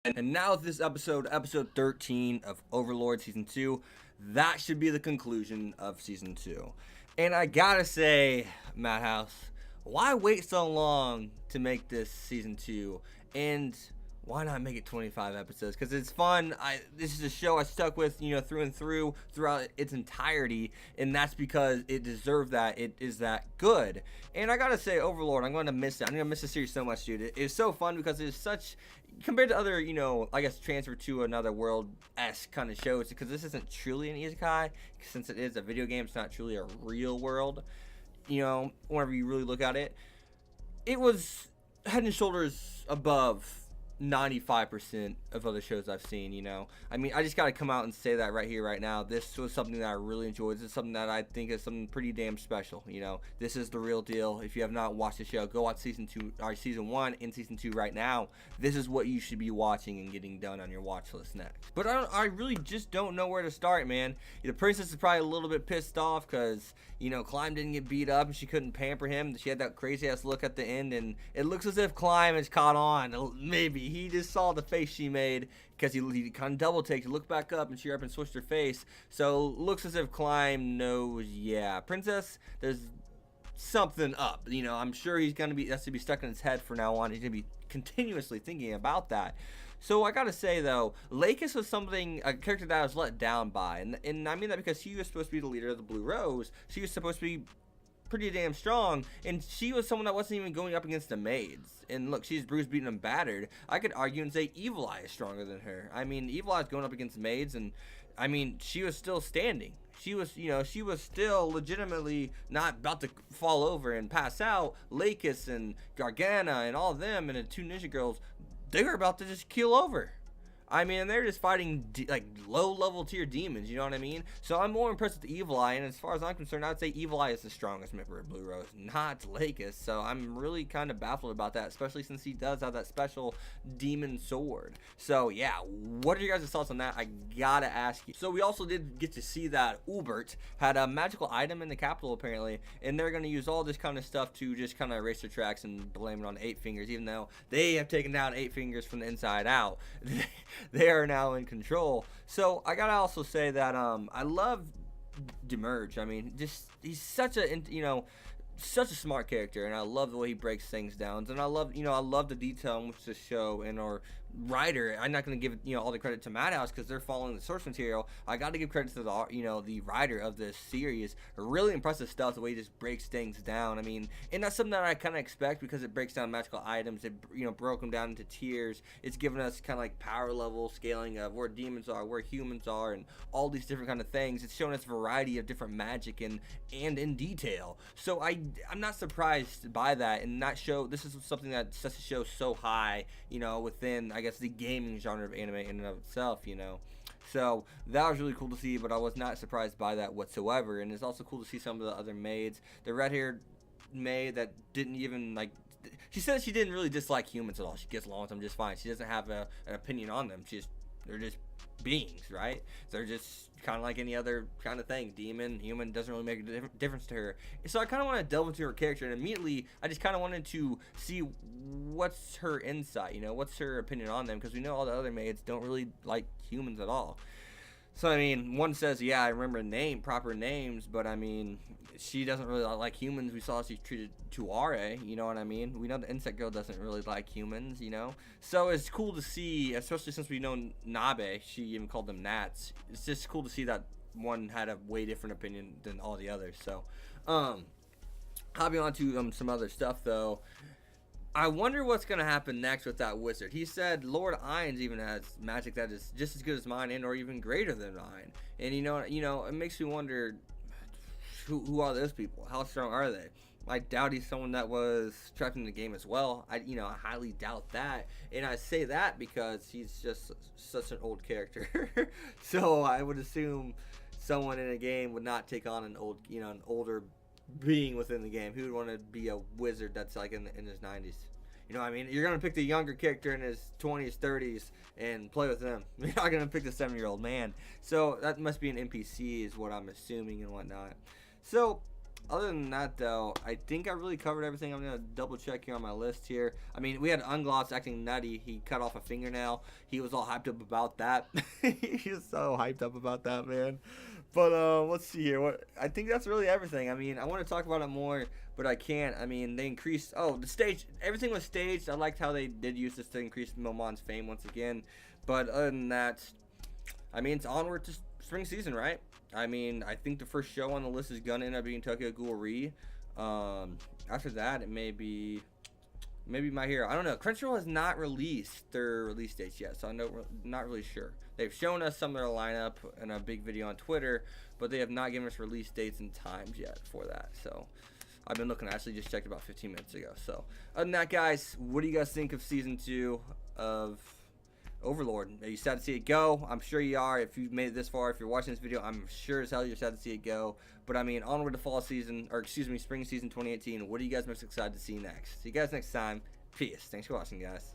And now with this episode 13 of Overlord Season 2, that should be the conclusion of Season 2. And I gotta say, Madhouse, why wait so long to make this Season 2? And why not make it 25 episodes? Because it's fun. This is a show I stuck with, through and through throughout its entirety, and that's because it deserved that. It is that good. And I gotta say, Overlord, I'm going to miss it. I'm going to miss the series so much, dude. It's so fun because it's such, compared to other, I guess, transfer to another world-esque kind of shows, because this isn't truly an isekai. Since it is a video game, it's not truly a real world. Whenever you really look at it, it was head and shoulders above 95% of other shows I've seen. I mean, I just gotta come out and say that right here, right now. This was something that I really enjoyed. This is something that I think is something pretty damn special. This is the real deal. If you have not watched the show, go watch season 1 and season 2 right now. This is what you should be watching and getting done on your watch list next. But I really just don't know where to start, man. The princess is probably a little bit pissed off because Climb didn't get beat up and she couldn't pamper him. She had that crazy ass look at the end, and it looks as if Climb is caught on. Maybe he just saw the face she made because he kind of double takes, looked back up, and she up and switched her face. So looks as if Climb knows, yeah, princess, there's something up. I'm sure that's to be stuck in his head from now on. He's gonna be continuously thinking about that. So I gotta say though, Lakis was a character that I was let down by, and I mean that because she was supposed to be the leader of the Blue Rose. She was supposed to be pretty damn strong, and she was someone that wasn't even going up against the maids. And look, she's bruised, beaten, and battered. I could argue and say Evil Eye is stronger than her. I mean, Evil Eye is going up against maids, and I mean, she was still standing. She was still legitimately not about to fall over and pass out. Lakis and Gargana and all of them and the two ninja girls, they were about to just keel over. I mean, they're just fighting low-level tier demons, you know what I mean? So I'm more impressed with Evil Eye, and as far as I'm concerned, I'd say Evil Eye is the strongest member of Blue Rose, not Lakis. So I'm really kind of baffled about that, especially since he does have that special demon sword. So yeah, what are your guys' thoughts on that? I gotta ask you. So we also did get to see that Ubert had a magical item in the capital, apparently, and they're gonna use all this kind of stuff to just kind of erase their tracks and blame it on Eight Fingers, even though they have taken down Eight Fingers from the inside out. They are now in control. So I gotta also say that I love Demerge. I mean, just he's such a smart character, and I love the way he breaks things down. And I love the detail in which the show and our writer. I'm not going to give all the credit to Madhouse because they're following the source material. I got to give credit to the writer of this series. Really impressive stuff. The way he just breaks things down. I mean, and that's something that I kind of expect because it breaks down magical items. It broke them down into tiers. It's given us kind of like power level scaling of where demons are, where humans are, and all these different kind of things. It's showing us a variety of different magic and in detail. So I'm not surprised by that, and this is something that sets the show so high, within, I guess, the gaming genre of anime in and of itself, So that was really cool to see, but I was not surprised by that whatsoever. And it's also cool to see some of the other maids. The red-haired maid that didn't even, she said she didn't really dislike humans at all. She gets along with them just fine. She doesn't have an opinion on them. They're just beings, right? They're just kind of like any other kind of thing. Demon, human, doesn't really make a difference to her. So I kind of want to delve into her character, and immediately I just kind of wanted to see what's her insight, what's her opinion on them, because we know all the other maids don't really like humans at all. So I mean, one says, yeah, I remember proper names, but I mean, she doesn't really like humans. We saw she treated Tuare, you know what I mean? We know the insect girl doesn't really like humans, So it's cool to see, especially since we know Nabe, she even called them gnats. It's just cool to see that one had a way different opinion than all the others. So, hopping on to some other stuff though. I wonder what's going to happen next with that wizard. He said Lord Ainz even has magic that is just as good as mine and or even greater than mine. And it makes me wonder, who are those people? How strong are they? I doubt he's someone that was trapped in the game as well. I highly doubt that. And I say that because he's just such an old character. So I would assume someone in a game would not take on an older being within the game. Who would want to be a wizard that's like in his 90s? You know what I mean? You're going to pick the younger character in his 20s, 30s and play with them. You're not going to pick the 7-year-old man. So that must be an NPC is what I'm assuming and whatnot. So Other than that, though, I think I really covered everything. I'm gonna double check here on my list here. I mean, we had Ungloss acting nutty. He cut off a fingernail. He was all hyped up about that. He was so hyped up about that, man. But let's see here. What I think that's really everything. I mean, I want to talk about it more, but I can't. I mean, they increased. Oh, the stage. Everything was staged. I liked how they did use this to increase Momon's fame once again. But other than that, I mean, it's onward to spring season, right? I mean, I think the first show on the list is gonna end up being Tokyo Ghoul Re. After that, it may be My Hero. I don't know. Crunchyroll has not released their release dates yet, so I'm not really sure. They've shown us some of their lineup in a big video on Twitter, but they have not given us release dates and times yet for that. So I've been looking. I actually just checked about 15 minutes ago. So other than that, guys, what do you guys think of season 2 of Overlord? Are you sad to see it go? I'm sure you are. If you've made it this far, if you're watching this video, I'm sure as hell you're sad to see it go. But I mean, onward to fall season, or excuse me, spring season 2018. What are you guys most excited to see next? See you guys next time. Peace. Thanks for watching, guys.